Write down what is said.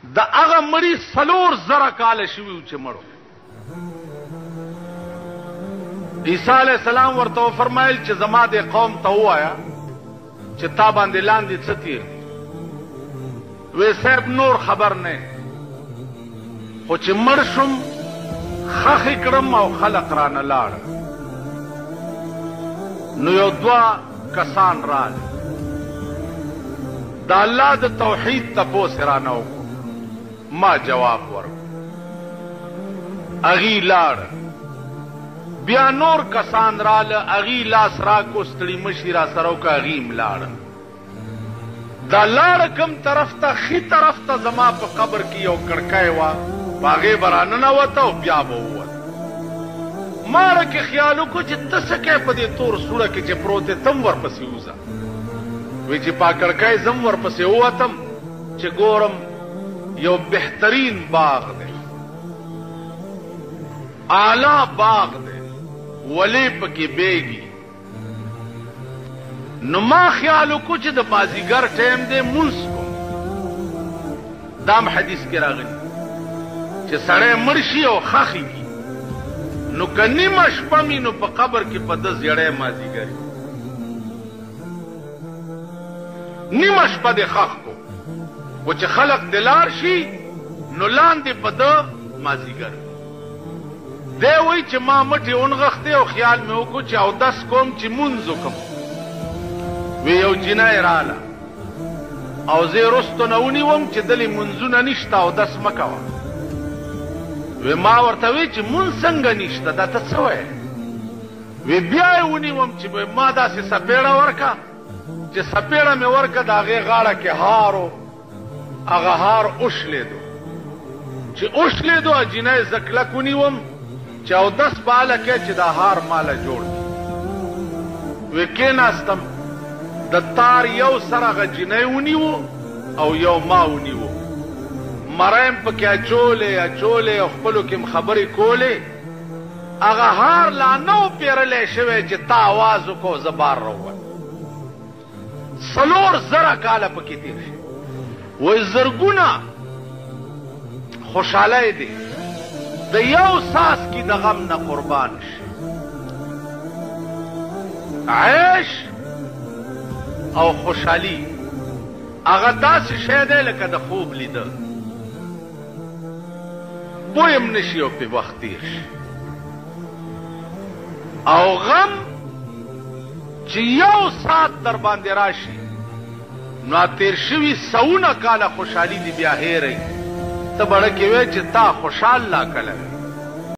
د هغه مړي 4,000 کاله شوي چې مړو. عیسی علیہ السلام ورته فرمایل چې زما د قوم ته ووایه چې تا باندې لاندې څه تیر دي. وی صاحب نور خبر نه، خو چې مړ شم خخې کړم او خلق رانه لاړه. نو یو 2 کسان راغلل، د الله د توحید تپوس رانه وکړو. ما جواب ورکړ، اغي لاړه. بیا نور کسان راله، اغي لاس راکو، ستړي مشي را سره وکړه، اغیم لاړه. دا لاړه کم طرف ته؟ ښي طرف ته زما په قبر کې یو کړکۍ وه، په هغې به راننوته او بیا به ووت. ما رکې خیال وکړو چې ته څه کوې په دې تور سوړه کې چې پروت یې، ته هم ورپسې وځه. وی چې په کړکۍ زه هم ورپسې ووتم چې ګورم یو بهترین باغ دی، اعلی باغ دی، ولې پکې بیږي. نو ما خیال وکړو چې د مازدیګر ټایم دی، مونځ کوم. دام حدیث کې راغلی چې سړی مړ شي او خښې کي، نو که نیمه شپه مي نو په قبر کې په ده زیړی مازدیګر وي. نیمه شپه دې خښ کو، خو چې خلق دې لاړ شي نو لاندې په ده مازدیګر وي. دی وایي چې ما مټې ونغښتې او خیال مې وکړو چې اودس کوم چې مونځ وکړم. وی یو جنۍ راله او زه یې رستو نه ونیوم چې دلې مونځونه نشته، اودس مه کوه. وی ما ورته وی چې مونځ څنګه نشته، دا ته څه وایې؟ وی بیا یې ونیوم چې ما داسې سپېړه ورکه چې سپېړه مې ورکه، د هغې غاړه کې هار و، هغه هار اوشلېدو. چې اوشلېدو جنۍ زه کلک ونیوم چې اودس به هله کې چې دا هار ماله جوړ کړي. وی کېناستم، د تار یو سر هغه جنۍ ونیو او یو ما ونیو، مرایم پکې اچولې او خپلو کې م خبرې کولې. هغه هار لا نه و پیرلی شوی چې تا آواز وکړو زه بار راووت. 4,000 کاله پکې تېر شي. وایي زرګونه خوشحالی دی د یو ساس کې د غم نه قربان شي. عیش او خوشحالی هغه داسې شی دی لکه د خوب لیده، پویم نشي او پې وخت تېر شي. او غم چې یو ساعت در باندې راشي نو تېر شوي 100 کاله خوشحالي دې بیا هېروي. ته بړه کې وی چې تا خوشحال لا کله وي.